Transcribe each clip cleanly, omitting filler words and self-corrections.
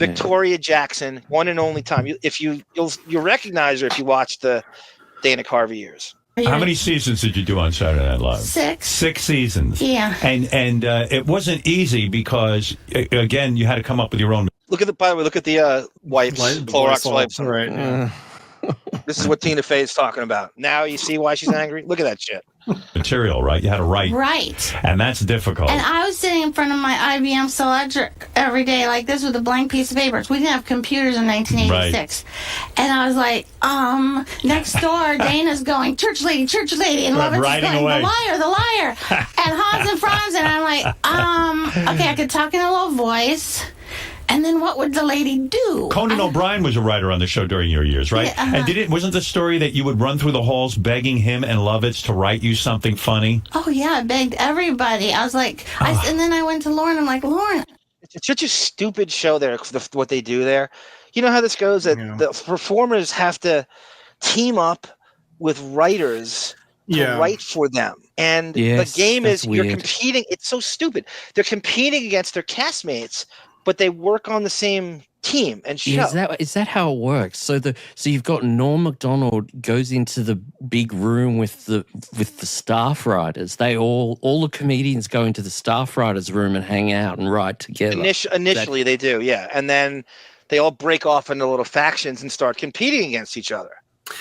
Victoria Jackson, one and only time. You'll recognize her if you watch the Dana Carvey years. How many seasons did you do on Saturday Night Live? 6. 6 seasons. Yeah. And it wasn't easy because, again, you had to come up with your own. Look at the wipes, Clorox wipes. Right. Yeah. This is what Tina Fey is talking about. Now you see why she's angry? Look at that shit. Material, right? You had to write. Right. And that's difficult. And I was sitting in front of my IBM Selectric every day like this with a blank piece of paper. We didn't have computers in 1986. Right. And I was like, next door, Dana's going, church lady, and Lovett's going, away. the liar. And Hans and Franz, and I'm like, okay, I could talk in a low voice. And then what would the lady do? Conan O'Brien was a writer on the show during your years, right? Yeah, and wasn't the story that you would run through the halls begging him and Lovitz to write you something funny? Oh, yeah, I begged everybody. I was like, and then I went to Lauren. I'm like, Lauren. It's such a stupid show there, what they do there. You know how this goes? That the performers have to team up with writers to write for them. And the game is weird. You're competing. It's so stupid. They're competing against their castmates, but they work on the same team and show. Is that how it works? So you've got Norm Macdonald goes into the big room with the staff writers. They all the comedians go into the staff writers' room and hang out and write together. Initially, they do, yeah, and then they all break off into little factions and start competing against each other.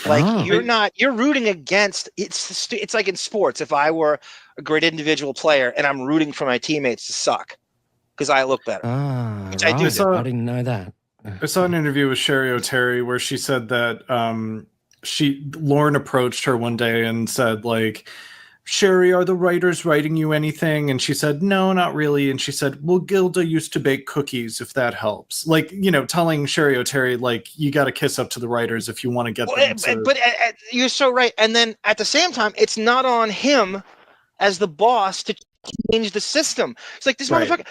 Like you're rooting against. It's like in sports. If I were a great individual player and I'm rooting for my teammates to suck, because I look better. Which I do. I didn't know that. I saw an interview with Sherry O'Terry where she said that Lauren approached her one day and said, like, Sherry, are the writers writing you anything? And she said, no, not really. And she said, well, Gilda used to bake cookies, if that helps. Like, telling Sherry O'Terry, like, you got to kiss up to the writers if you want to get them. But you're so right. And then at the same time, it's not on him as the boss to change the system. It's like, this motherfucker,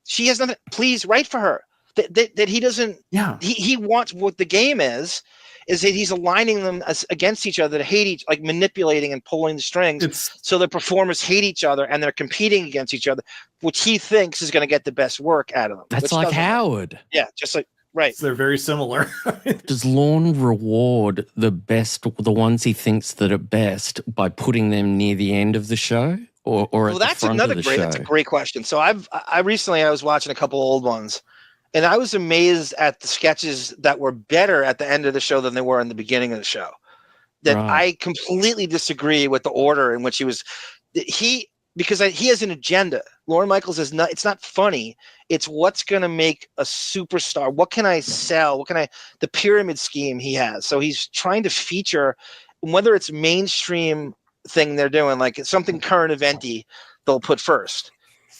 she has nothing. Please write for her. That he doesn't. Yeah. He wants what the game is that he's aligning them against each other to hate like manipulating and pulling the strings. So the performers hate each other and they're competing against each other, which he thinks is going to get the best work out of them. That's like Howard. Yeah, just like right. So they're very similar. Does Lorne reward the ones he thinks that are best by putting them near the end of the show? Or that's a great question. So I recently was watching a couple old ones, and I was amazed at the sketches that were better at the end of the show than they were in the beginning of the show. I completely disagree with the order in which he has an agenda. Lorne Michaels is not. It's not funny. It's what's going to make a superstar. What can I sell? The pyramid scheme he has. So he's trying to feature, whether it's mainstream thing they're doing, like it's something current eventy, they'll put first,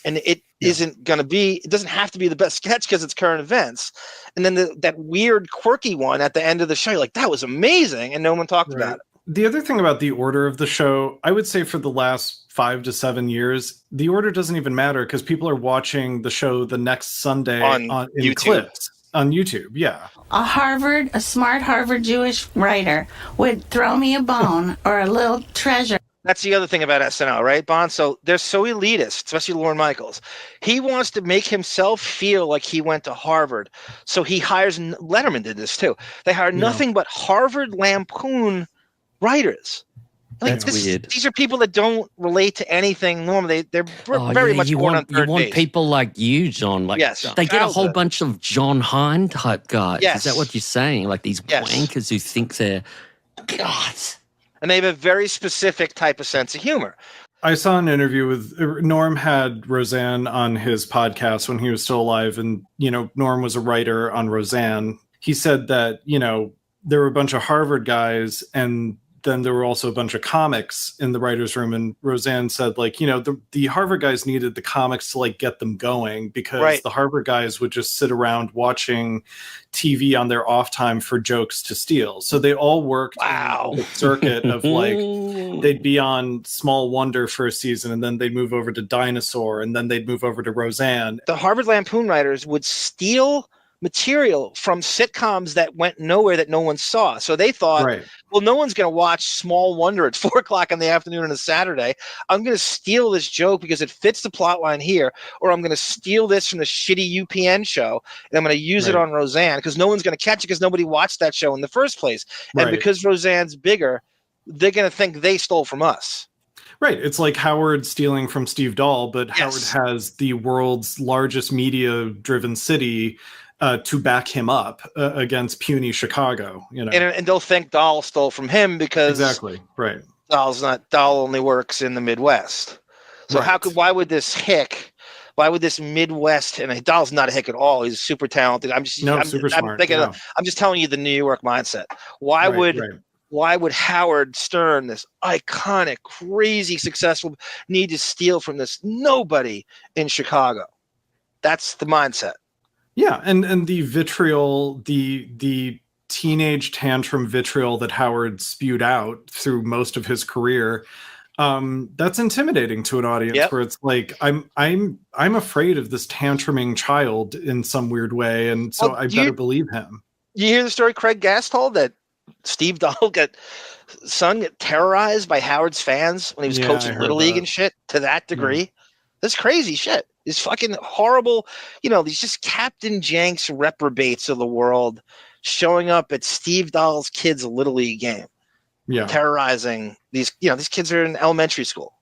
and it isn't going to be. It doesn't have to be the best sketch because it's current events, and then that weird quirky one at the end of the show, you're like, that was amazing, and no one talked about it. The other thing about the order of the show, I would say for the last 5 to 7 years, the order doesn't even matter because people are watching the show the next Sunday in YouTube. Clips on YouTube. Yeah, a smart Harvard Jewish writer would throw me a bone or a little treasure. That's the other thing about SNL, right, Bon? So they're so elitist, especially Lorne Michaels. He wants to make himself feel like he went to Harvard. So he hires, Letterman did this too. They hired nothing but Harvard Lampoon writers. Like, That's weird. These are people that don't relate to anything normally. They're very much born on third base. You want people like you, John. Like, yes, they get a whole bunch of John Hine type guys. Yes. Is that what you're saying? Like these wankers who think they're gods. And they have a very specific type of sense of humor. I saw an interview with Norm had Roseanne on his podcast when he was still alive. And, Norm was a writer on Roseanne. He said that, there were a bunch of Harvard guys and then there were also a bunch of comics in the writer's room. And Roseanne said, like, the Harvard guys needed the comics to like get them going because the Harvard guys would just sit around watching TV on their off time for jokes to steal. So they all worked in the circuit of like, they'd be on Small Wonder for a season and then they'd move over to Dinosaur and then they'd move over to Roseanne. The Harvard Lampoon writers would steal material from sitcoms that went nowhere that no one saw. So they thought, well, no one's going to watch Small Wonder at 4:00 in the afternoon on a Saturday. I'm going to steal this joke because it fits the plot line here, or I'm going to steal this from the shitty UPN show and I'm going to use it on Roseanne because no one's going to catch it because nobody watched that show in the first place. And because Roseanne's bigger, they're going to think they stole from us. Right. It's like Howard stealing from Steve Dahl, but Howard has the world's largest media-driven city to back him up against puny Chicago. You know, and they'll think Dahl stole from him because Dahl only works in the Midwest. So why would this hick? Why would this Midwest, and Dahl's not a hick at all. He's super talented. I'm super smart. I'm just telling you the New York mindset. Why would Howard Stern, this iconic, crazy, successful, need to steal from this nobody in Chicago? That's the mindset. Yeah, and the vitriol, the teenage tantrum vitriol that Howard spewed out through most of his career, that's intimidating to an audience. Where it's like, I'm afraid of this tantruming child in some weird way, and so I better believe him. You hear the story Craig Gass told that Steve Dahl got terrorized by Howard's fans when he was coaching Little League and shit to that degree. Yeah. That's crazy shit. These fucking horrible, these just Captain Jenks reprobates of the world showing up at Steve Dahl's kids' Little League game. Yeah. Terrorizing these kids are in elementary school.